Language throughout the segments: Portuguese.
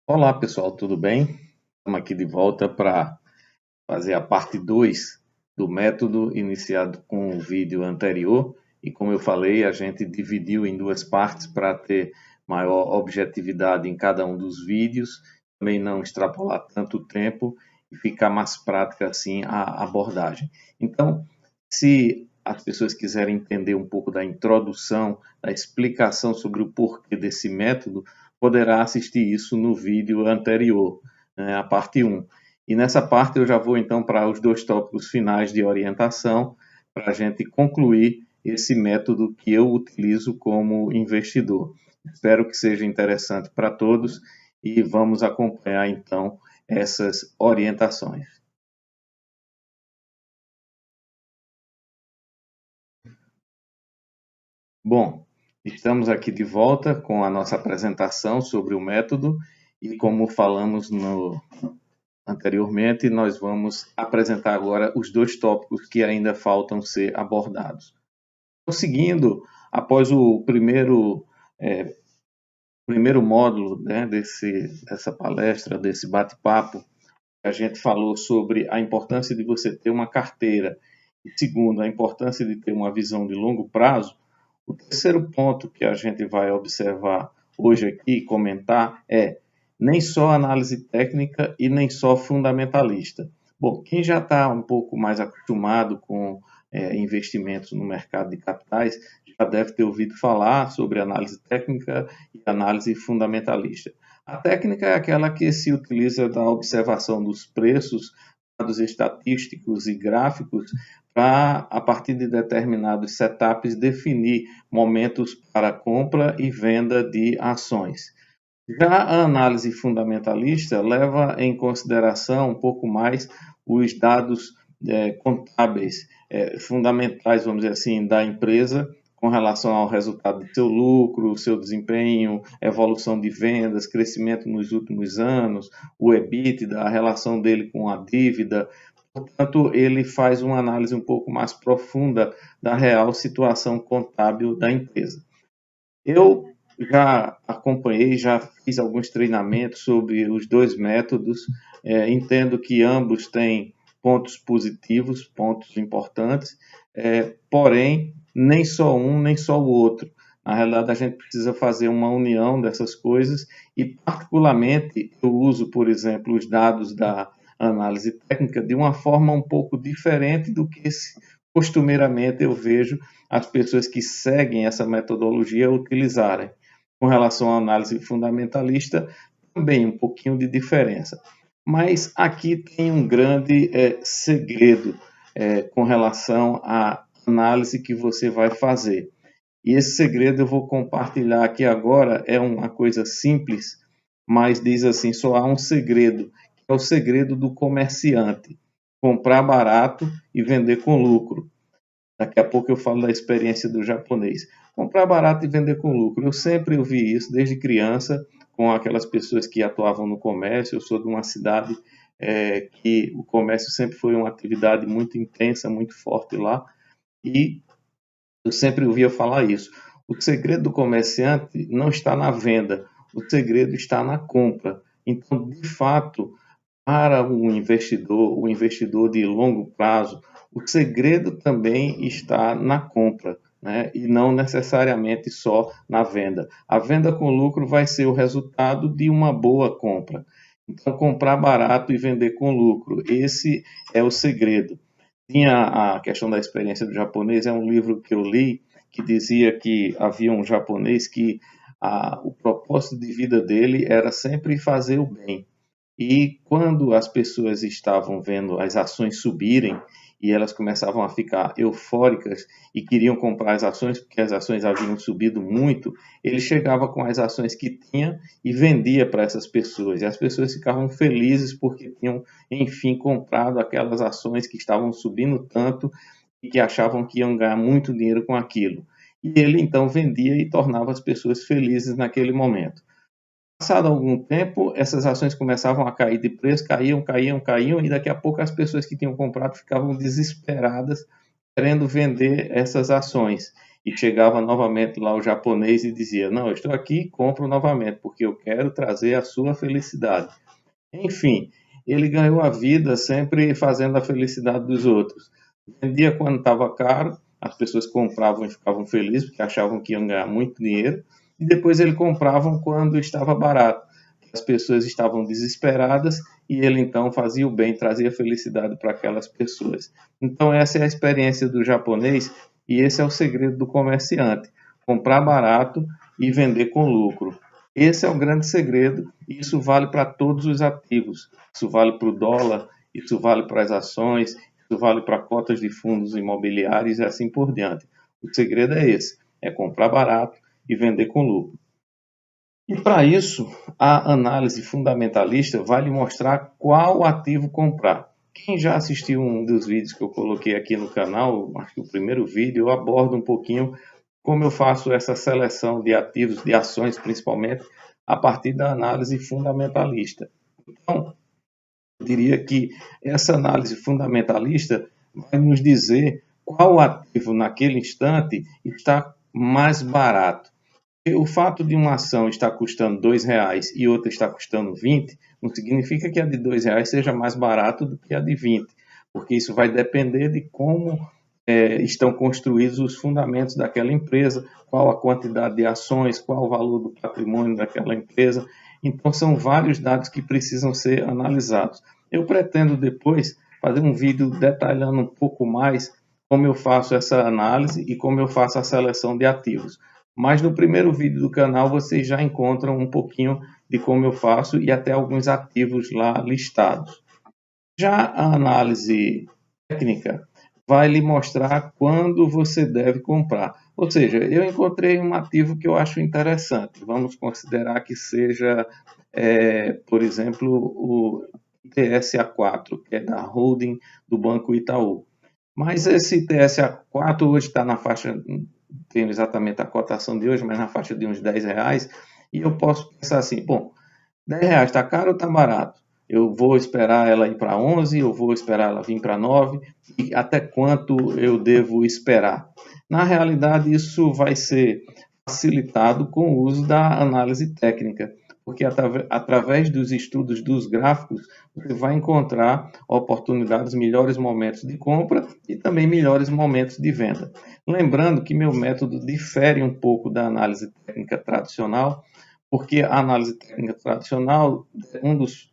Olá pessoal, tudo bem? Estamos aqui de volta para fazer a parte 2 do método iniciado com o vídeo anterior. E como eu falei, a gente dividiu em duas partes para ter maior objetividade em cada um dos vídeos, também não extrapolar tanto tempo e ficar mais prática assim a abordagem. Então, se as pessoas quiserem entender um pouco da introdução, da explicação sobre o porquê desse método, poderá assistir isso no vídeo anterior, né, a parte 1. E nessa parte eu já vou então para os dois tópicos finais de orientação, para a gente concluir esse método que eu utilizo como investidor. Espero que seja interessante para todos e vamos acompanhar então essas orientações. Bom, estamos aqui de volta com a nossa apresentação sobre o método e como falamos anteriormente, nós vamos apresentar agora os dois tópicos que ainda faltam ser abordados. Seguindo, após o primeiro módulo, né, dessa palestra, desse bate-papo, a gente falou sobre a importância de você ter uma carteira e, segundo, a importância de ter uma visão de longo prazo. O terceiro ponto que a gente vai observar hoje aqui e comentar é nem só análise técnica e nem só fundamentalista. Bom, quem já está um pouco mais acostumado com investimentos no mercado de capitais já deve ter ouvido falar sobre análise técnica e análise fundamentalista. A técnica é aquela que se utiliza da observação dos preços, dados estatísticos e gráficos para, a partir de determinados setups, definir momentos para compra e venda de ações. Já a análise fundamentalista leva em consideração um pouco mais os dados contábeis fundamentais, vamos dizer assim, da empresa com relação ao resultado do seu lucro, seu desempenho, evolução de vendas, crescimento nos últimos anos, o EBITDA, a relação dele com a dívida. Portanto, ele faz uma análise um pouco mais profunda da real situação contábil da empresa. Eu já acompanhei, já fiz alguns treinamentos sobre os dois métodos, entendo que ambos têm pontos positivos, pontos importantes, porém, nem só um, nem só o outro. Na realidade, a gente precisa fazer uma união dessas coisas e, particularmente, eu uso, por exemplo, os dados da análise técnica de uma forma um pouco diferente do que costumeiramente eu vejo as pessoas que seguem essa metodologia utilizarem. Com relação à análise fundamentalista, também um pouquinho de diferença. Mas aqui tem um grande segredo com relação à análise que você vai fazer. E esse segredo eu vou compartilhar aqui agora, é uma coisa simples, mas diz assim, só há um segredo, que é o segredo do comerciante. Comprar barato e vender com lucro. Daqui a pouco eu falo da experiência do japonês. Comprar barato e vender com lucro. Eu sempre ouvi isso desde criança com aquelas pessoas que atuavam no comércio. Eu sou de uma cidade que o comércio sempre foi uma atividade muito intensa, muito forte lá. E eu sempre ouvia falar isso. O segredo do comerciante não está na venda, o segredo está na compra. Então, de fato, para o investidor de longo prazo, o segredo também está na compra, né? E não necessariamente só na venda. A venda com lucro vai ser o resultado de uma boa compra. Então, comprar barato e vender com lucro, esse é o segredo. Tinha a questão da experiência do japonês, é um livro que eu li que dizia que havia um japonês que o propósito de vida dele era sempre fazer o bem. E quando as pessoas estavam vendo as ações subirem e elas começavam a ficar eufóricas e queriam comprar as ações porque as ações haviam subido muito, ele chegava com as ações que tinha e vendia para essas pessoas. E as pessoas ficavam felizes porque tinham, enfim, comprado aquelas ações que estavam subindo tanto e que achavam que iam ganhar muito dinheiro com aquilo. E ele então vendia e tornava as pessoas felizes naquele momento. Passado algum tempo, essas ações começavam a cair de preço, caíam, e daqui a pouco as pessoas que tinham comprado ficavam desesperadas, querendo vender essas ações. e chegava novamente lá o japonês e dizia: não, eu estou aqui e compro novamente, porque eu quero trazer a sua felicidade. Enfim, ele ganhou a vida sempre fazendo a felicidade dos outros. Vendia quando estava caro, as pessoas compravam e ficavam felizes, porque achavam que iam ganhar muito dinheiro, e depois ele compravam quando estava barato. As pessoas estavam desesperadas e ele então fazia o bem, trazia felicidade para aquelas pessoas. Então essa é a experiência do japonês e esse é o segredo do comerciante: comprar barato e vender com lucro. Esse é o grande segredo e isso vale para todos os ativos. Isso vale para o dólar, isso vale para as ações, isso vale para cotas de fundos imobiliários e assim por diante. O segredo é esse: é comprar barato e vender com lucro. E para isso, a análise fundamentalista vai lhe mostrar qual ativo comprar. Quem já assistiu um dos vídeos que eu coloquei aqui no canal, acho que o primeiro vídeo, eu abordo um pouquinho como eu faço essa seleção de ativos, de ações principalmente, a partir da análise fundamentalista. Então, eu diria que essa análise fundamentalista vai nos dizer qual ativo naquele instante está mais barato. O fato de uma ação estar custando R$ 2 e outra está custando 20, não significa que a de R$ 2 seja mais barato do que a de 20, porque isso vai depender de como estão construídos os fundamentos daquela empresa, qual a quantidade de ações, qual o valor do patrimônio daquela empresa. Então, são vários dados que precisam ser analisados. Eu pretendo depois fazer um vídeo detalhando um pouco mais como eu faço essa análise e como eu faço a seleção de ativos. Mas no primeiro vídeo do canal vocês já encontram um pouquinho de como eu faço e até alguns ativos lá listados. Já a análise técnica vai lhe mostrar quando você deve comprar. Ou seja, eu encontrei um ativo que eu acho interessante. Vamos considerar que seja, por exemplo, o TSA4, que é da holding do Banco Itaú. Mas esse TSA4 hoje está na faixa, não tenho exatamente a cotação de hoje, mas na faixa de uns R$ 10. E eu posso pensar assim, bom, R$ 10 está caro ou está barato? Eu vou esperar ela ir para 11, eu vou esperar ela vir para 9, e até quanto eu devo esperar? Na realidade, isso vai ser facilitado com o uso da análise técnica, porque através dos estudos dos gráficos, você vai encontrar oportunidades, melhores momentos de compra e também melhores momentos de venda. Lembrando que meu método difere um pouco da análise técnica tradicional, porque a análise técnica tradicional, um dos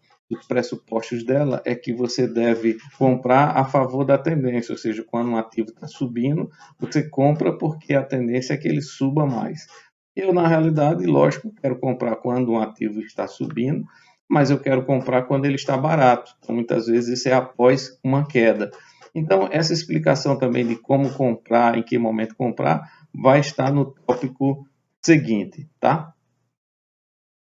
pressupostos dela é que você deve comprar a favor da tendência, ou seja, quando um ativo está subindo, você compra porque a tendência é que ele suba mais. Eu, na realidade, lógico, quero comprar quando um ativo está subindo, mas eu quero comprar quando ele está barato. Então, muitas vezes isso é após uma queda. Então, essa explicação também de como comprar, em que momento comprar, vai estar no tópico seguinte, tá?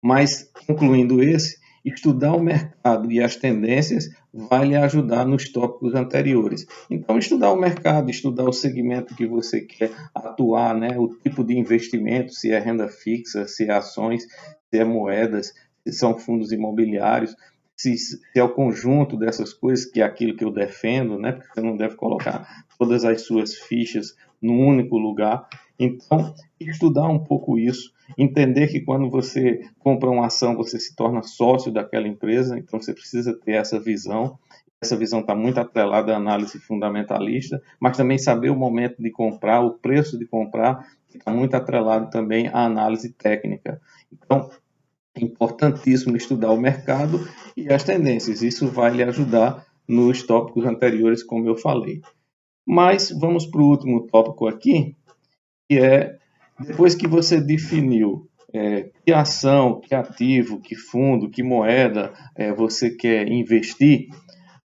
Mas, concluindo esse, estudar o mercado e as tendências vai lhe ajudar nos tópicos anteriores. Então, estudar o mercado, estudar o segmento que você quer atuar, né? O tipo de investimento, se é renda fixa, se é ações, se é moedas, se são fundos imobiliários, se é o conjunto dessas coisas, que é aquilo que eu defendo, né? Porque você não deve colocar todas as suas fichas num único lugar. Então, estudar um pouco isso, entender que quando você compra uma ação, você se torna sócio daquela empresa, então você precisa ter essa visão. Essa visão está muito atrelada à análise fundamentalista, mas também saber o momento de comprar, o preço de comprar, está muito atrelado também à análise técnica. Então, é importantíssimo estudar o mercado e as tendências. Isso vai lhe ajudar nos tópicos anteriores, como eu falei. Mas vamos para o último tópico aqui, que é depois que você definiu que ação, que ativo, que fundo, que moeda você quer investir,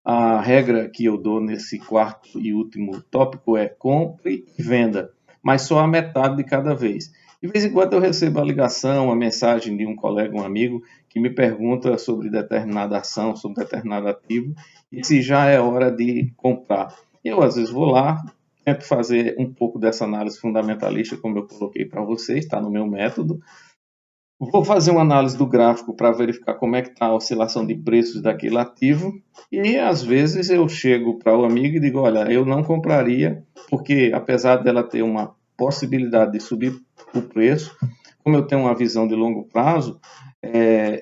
a regra que eu dou nesse quarto e último tópico é compre e venda, mas só a metade de cada vez. De vez em quando eu recebo a ligação, a mensagem de um colega, um amigo, que me pergunta sobre determinada ação, sobre determinado ativo, e se já é hora de comprar. Eu, às vezes, vou lá, tento fazer um pouco dessa análise fundamentalista, como eu coloquei para vocês, está no meu método. Vou fazer uma análise do gráfico para verificar como é que está a oscilação de preços daquele ativo e às vezes eu chego para o amigo e digo, olha, eu não compraria porque apesar dela ter uma possibilidade de subir o preço, como eu tenho uma visão de longo prazo,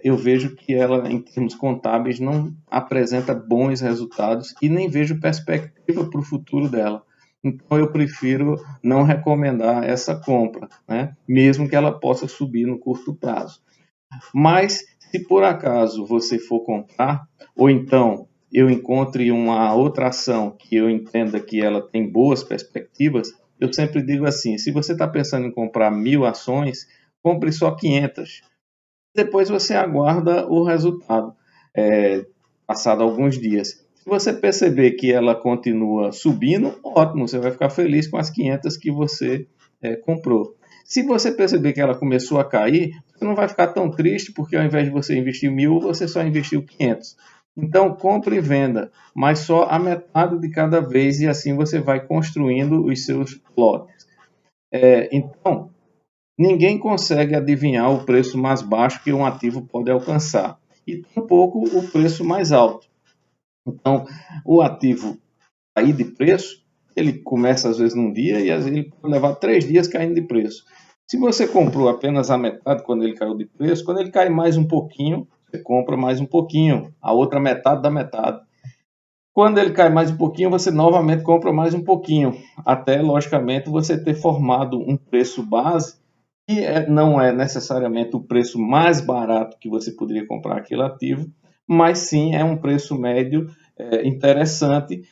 eu vejo que ela, em termos contábeis, não apresenta bons resultados e nem vejo perspectiva para o futuro dela. Então, eu prefiro não recomendar essa compra, né? Mesmo que ela possa subir no curto prazo. Mas, se por acaso você for comprar, ou então eu encontre uma outra ação que eu entenda que ela tem boas perspectivas, eu sempre digo assim: se você está pensando em comprar 1.000 ações, compre só 500. Depois você aguarda o resultado, passado alguns dias. Se você perceber que ela continua subindo, ótimo, você vai ficar feliz com as 500 que você comprou. Se você perceber que ela começou a cair, você não vai ficar tão triste, porque ao invés de você investir 1.000, você só investiu 500. Então, compre e venda, mas só a metade de cada vez, e assim você vai construindo os seus lotes. Então, ninguém consegue adivinhar o preço mais baixo que um ativo pode alcançar, e tampouco o preço mais alto. Então, o ativo cair de preço, ele começa às vezes num dia e às vezes ele pode levar 3 dias caindo de preço. Se você comprou apenas a metade quando ele caiu de preço, quando ele cai mais um pouquinho, você compra mais um pouquinho, a outra metade da metade. Quando ele cai mais um pouquinho, você novamente compra mais um pouquinho, até, logicamente, você ter formado um preço base, que não é necessariamente o preço mais barato que você poderia comprar aquele ativo, mas sim é um preço médio interessante,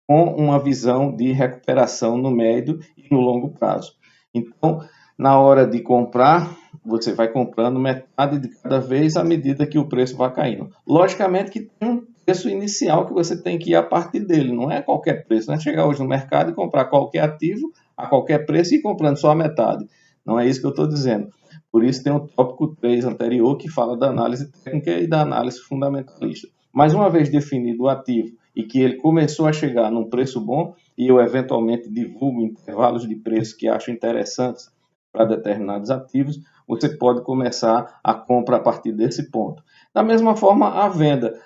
com uma visão de recuperação no médio e no longo prazo. Então, na hora de comprar, você vai comprando metade de cada vez à medida que o preço vai caindo. Logicamente que tem um preço inicial que você tem que ir a partir dele, não é qualquer preço, não é chegar hoje no mercado e comprar qualquer ativo a qualquer preço e ir comprando só a metade. Não é isso que eu estou dizendo. Por isso tem o tópico 3 anterior que fala da análise técnica e da análise fundamentalista. Mas uma vez definido o ativo e que ele começou a chegar num preço bom, e eu eventualmente divulgo intervalos de preço que acho interessantes para determinados ativos, você pode começar a compra a partir desse ponto. Da mesma forma, a venda.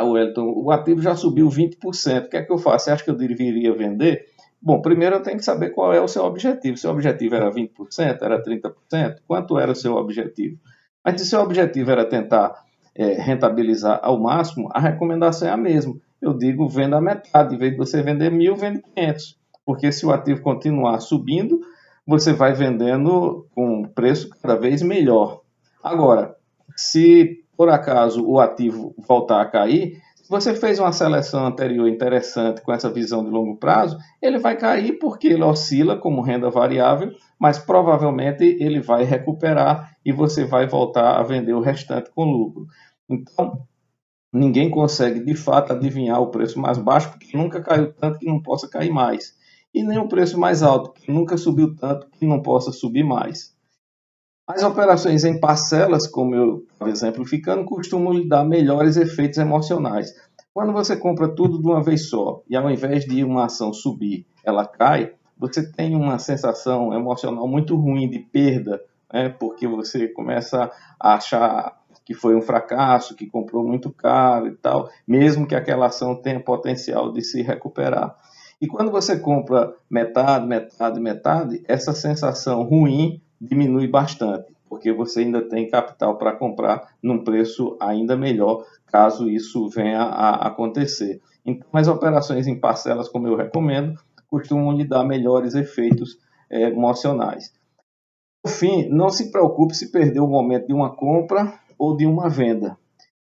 Wellington, o ativo já subiu 20%, o que é que eu faço? Você acha que eu deveria vender? Bom, primeiro eu tenho que saber qual é o seu objetivo. Seu objetivo era 20%, era 30%? Quanto era o seu objetivo? Mas se seu objetivo era tentar rentabilizar ao máximo, a recomendação é a mesma. Eu digo, venda a metade. Em vez de você vender 1.000, vende 500. Porque se o ativo continuar subindo, você vai vendendo com um preço cada vez melhor. Agora, se por acaso o ativo voltar a cair, se você fez uma seleção anterior interessante com essa visão de longo prazo, ele vai cair porque ele oscila como renda variável, mas provavelmente ele vai recuperar e você vai voltar a vender o restante com lucro. Então, ninguém consegue de fato adivinhar o preço mais baixo, porque nunca caiu tanto que não possa cair mais. E nem o preço mais alto, que nunca subiu tanto que não possa subir mais. As operações em parcelas, como eu estava exemplificando, costumam lhe dar melhores efeitos emocionais. Quando você compra tudo de uma vez só e ao invés de uma ação subir, ela cai, você tem uma sensação emocional muito ruim de perda, né? Porque você começa a achar que foi um fracasso, que comprou muito caro e tal, mesmo que aquela ação tenha potencial de se recuperar. E quando você compra metade, metade, metade, essa sensação ruim diminui bastante, porque você ainda tem capital para comprar num preço ainda melhor, caso isso venha a acontecer. Então, as operações em parcelas, como eu recomendo, costumam lhe dar melhores efeitos emocionais. Por fim, não se preocupe se perder o momento de uma compra ou de uma venda.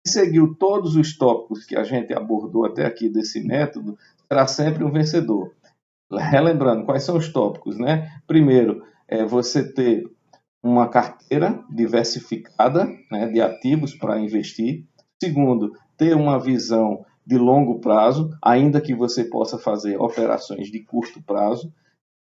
Se seguiu todos os tópicos que a gente abordou até aqui desse método, será sempre um vencedor. Relembrando, quais são os tópicos, né? Primeiro, você ter uma carteira diversificada, né, de ativos para investir. Segundo, ter uma visão de longo prazo, ainda que você possa fazer operações de curto prazo.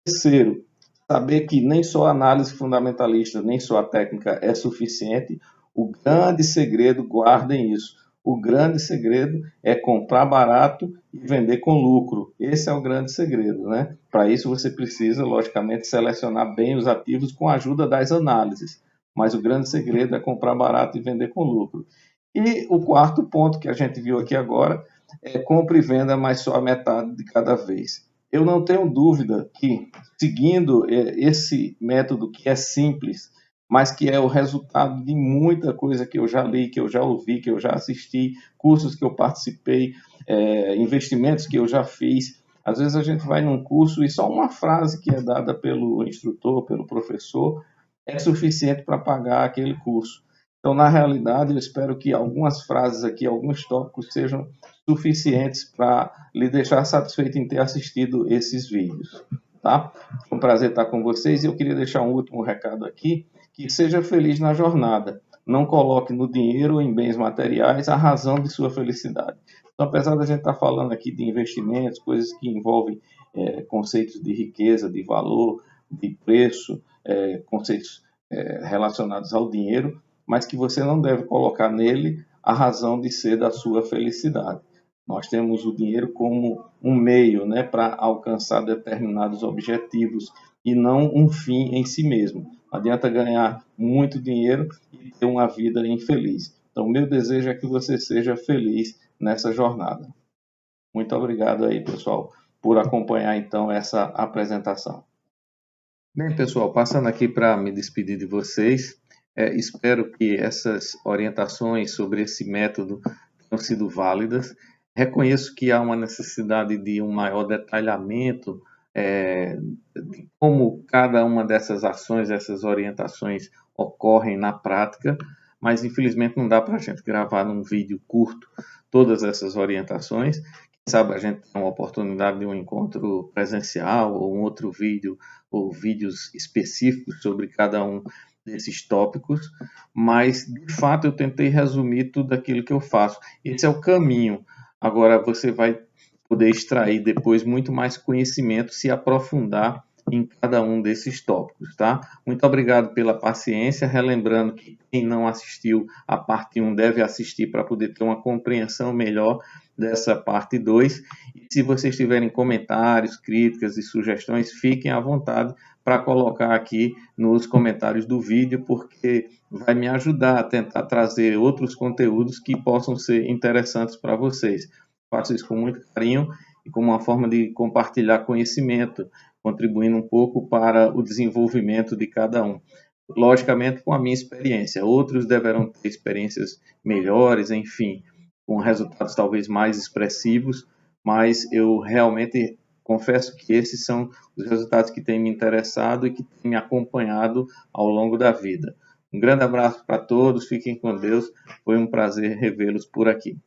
Terceiro, saber que nem só a análise fundamentalista, nem só a técnica é suficiente. O grande segredo, guardem isso, o grande segredo é comprar barato e vender com lucro. Esse é o grande segredo, né? Para isso você precisa, logicamente, selecionar bem os ativos com a ajuda das análises. Mas o grande segredo é comprar barato e vender com lucro. E o quarto ponto que a gente viu aqui agora é compra e venda, mas só a metade de cada vez. Eu não tenho dúvida que, seguindo esse método que é simples, mas que é o resultado de muita coisa que eu já li, que eu já ouvi, que eu já assisti, cursos que eu participei, investimentos que eu já fiz. Às vezes a gente vai num curso e só uma frase que é dada pelo instrutor, pelo professor, é suficiente para pagar aquele curso. Então, na realidade, eu espero que algumas frases aqui, alguns tópicos sejam suficientes para lhe deixar satisfeito em ter assistido esses vídeos, tá? Foi um prazer estar com vocês e eu queria deixar um último recado aqui, que seja feliz na jornada. Não coloque no dinheiro ou em bens materiais a razão de sua felicidade. Então, apesar da gente estar falando aqui de investimentos, coisas que envolvem conceitos de riqueza, de valor, de preço, conceitos relacionados ao dinheiro, mas que você não deve colocar nele a razão de ser da sua felicidade. Nós temos o dinheiro como um meio, né, para alcançar determinados objetivos e não um fim em si mesmo. Não adianta ganhar muito dinheiro e ter uma vida infeliz. Então, meu desejo é que você seja feliz nessa jornada. Muito obrigado aí, pessoal, por acompanhar então essa apresentação. Bem, pessoal, passando aqui para me despedir de vocês, espero que essas orientações sobre esse método tenham sido válidas. Reconheço que há uma necessidade de um maior detalhamento de como cada uma dessas ações, essas orientações ocorrem na prática, mas infelizmente não dá para a gente gravar num vídeo curto todas essas orientações. Quem sabe a gente tem uma oportunidade de um encontro presencial ou um outro vídeo ou vídeos específicos sobre cada um desses tópicos, mas de fato eu tentei resumir tudo aquilo que eu faço. Esse é o caminho. Agora você vai poder extrair depois muito mais conhecimento, se aprofundar em cada um desses tópicos, tá? Muito obrigado pela paciência, relembrando que quem não assistiu a parte 1 deve assistir para poder ter uma compreensão melhor dessa parte 2. E se vocês tiverem comentários, críticas e sugestões, fiquem à vontade para colocar aqui nos comentários do vídeo, porque vai me ajudar a tentar trazer outros conteúdos que possam ser interessantes para vocês. Faço isso com muito carinho e como uma forma de compartilhar conhecimento, contribuindo um pouco para o desenvolvimento de cada um. Logicamente, com a minha experiência. Outros deverão ter experiências melhores, enfim, com resultados talvez mais expressivos, mas eu realmente confesso que esses são os resultados que têm me interessado e que têm me acompanhado ao longo da vida. Um grande abraço para todos, fiquem com Deus, foi um prazer revê-los por aqui.